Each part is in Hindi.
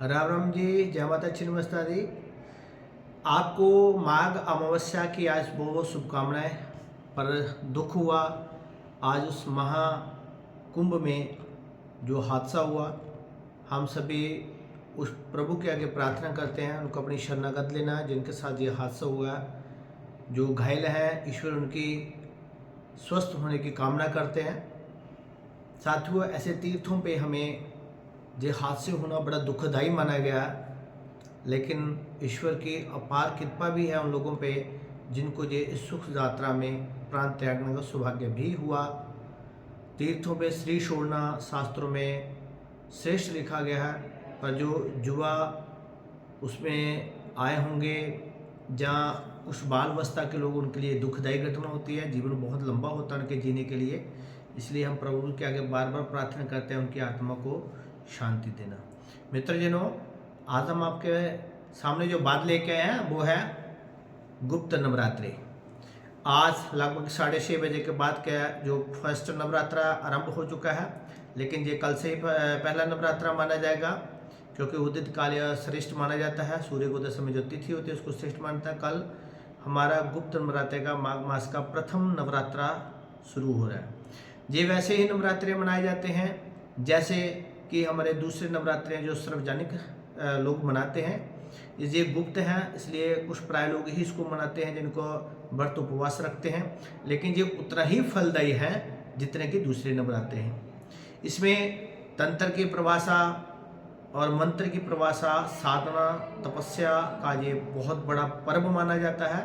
राम राम जी, जय माता छिन्नमस्ता दी। आपको माघ अमावस्या की आज बहुत बहुत शुभकामनाएं। पर दुख हुआ आज उस महाकुंभ में जो हादसा हुआ। हम सभी उस प्रभु के आगे प्रार्थना करते हैं, उनको अपनी शरणागत लेना जिनके साथ ये हादसा हुआ। जो घायल हैं, ईश्वर उनकी स्वस्थ होने की कामना करते हैं। साथियों, ऐसे तीर्थों पे हमें ये हादसे होना बड़ा दुखदाई माना गया, लेकिन ईश्वर की अपार कृपा भी है उन लोगों पे जिनको ये इस सुख यात्रा में प्राण त्यागने का सौभाग्य भी हुआ। तीर्थों पे श्री छोड़ना शास्त्रों में श्रेष्ठ लिखा गया है, पर जो युवा उसमें आए होंगे जहाँ कुछ बाल अवस्था के लोग, उनके लिए दुखदायी घटना होती है। जीवन बहुत लंबा होता है उनके जीने के लिए, इसलिए हम प्रभु के आगे बार बार प्रार्थना करते हैं उनकी आत्मा को शांति देना। मित्रजनों, आज हम आपके सामने जो बात लेके आए हैं वो है गुप्त नवरात्रि। आज लगभग 6:30 बजे के बाद क्या जो फर्स्ट नवरात्रा आरंभ हो चुका है, लेकिन ये कल से ही पहला नवरात्रा माना जाएगा, क्योंकि उदित काल श्रेष्ठ माना जाता है। सूर्य उदय समय जो तिथि होती है उसको श्रेष्ठ मानता है। कल हमारा गुप्त नवरात्रि का माघ मास का प्रथम नवरात्रा शुरू हो रहा है। ये वैसे ही नवरात्रे मनाए जाते हैं जैसे कि हमारे दूसरे नवरात्रे जो सार्वजनिक लोग मनाते हैं। ये गुप्त हैं, इसलिए कुछ प्राय लोग ही इसको मनाते हैं जिनको व्रत उपवास रखते हैं, लेकिन ये उतना ही फलदायी है जितने कि दूसरे नवरात्रे हैं। इसमें तंत्र की प्रभाषा और मंत्र की प्रभाषा, साधना, तपस्या का ये बहुत बड़ा पर्व माना जाता है।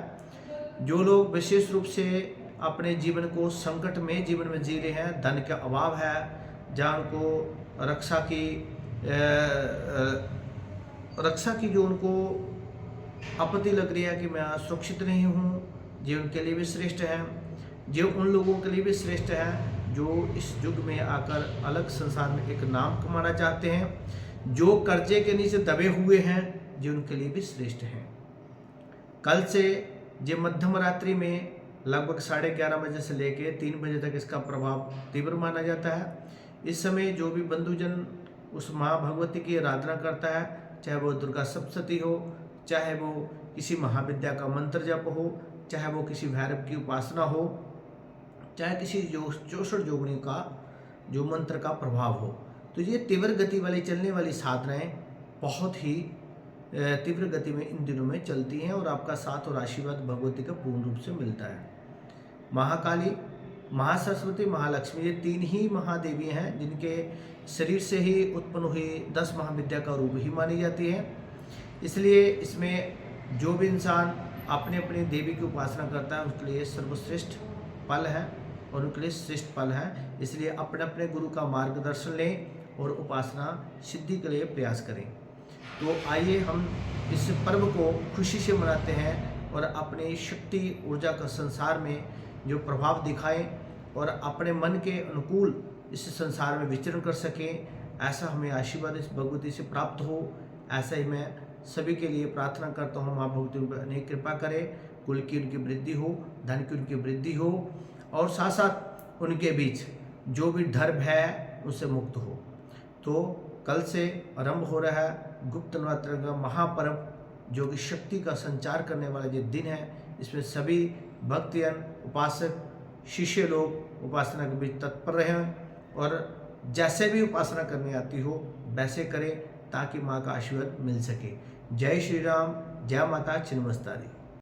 जो लोग विशेष रूप से अपने जीवन को संकट में जीवन में जी रहे हैं, धन का अभाव है, जहाँ उनको रक्षा की जो उनको आपत्ति लग रही है कि मैं सुरक्षित नहीं हूँ, ये उनके लिए भी श्रेष्ठ है। जो उन लोगों के लिए भी श्रेष्ठ है जो इस युग में आकर अलग संसार में एक नाम कमाना चाहते हैं। जो कर्जे के नीचे दबे हुए हैं, जो उनके लिए भी श्रेष्ठ हैं। कल से ये मध्यम रात्रि में लगभग 11:30 बजे से लेकर 3 बजे तक इसका प्रभाव तीव्र माना जाता है। इस समय जो भी बंधुजन उस माँ भगवती की आराधना करता है, चाहे वो दुर्गा सप्तशती हो, चाहे वो किसी महाविद्या का मंत्र जप हो, चाहे वो किसी भैरव की उपासना हो, चाहे किसी जोषण जोगणी का जो मंत्र का प्रभाव हो, तो ये तीव्र गति वाली चलने वाली साधनाएं बहुत ही तीव्र गति में इन दिनों में चलती हैं और आपका साथ और आशीर्वाद भगवती का पूर्ण रूप से मिलता है। महाकाली, महासरस्वती, महालक्ष्मी, ये 3 ही महादेवी हैं जिनके शरीर से ही उत्पन्न हुई 10 महाविद्या का रूप ही मानी जाती है। इसलिए इसमें जो भी इंसान अपने अपने देवी की उपासना करता है उसके लिए सर्वश्रेष्ठ फल है और उनके लिए श्रेष्ठ फल है। इसलिए अपने अपने गुरु का मार्गदर्शन लें और उपासना सिद्धि के लिए प्रयास करें। तो आइए हम इस पर्व को खुशी से मनाते हैं और अपनी शक्ति ऊर्जा का संसार में जो प्रभाव दिखाएं और अपने मन के अनुकूल इस संसार में विचरण कर सकें, ऐसा हमें आशीर्वाद इस भगवती से प्राप्त हो। ऐसा ही मैं सभी के लिए प्रार्थना करता हूँ, माँ भगवती उन पर अनेक कृपा करे, कुल की उनकी वृद्धि हो, धन की उनकी वृद्धि हो और साथ साथ उनके बीच जो भी धर्म है उससे मुक्त हो। तो कल से आरंभ हो रहा है गुप्त नवरात्र का महापर्व, जो कि शक्ति का संचार करने वाला ये दिन है। इसमें सभी भक्तजन, उपासक, शिष्य लोग उपासना के बीच तत्पर रहें और जैसे भी उपासना करनी आती हो वैसे करें ताकि माँ का आशीर्वाद मिल सके। जय श्री राम, जय माता छिन्नमस्ता दी।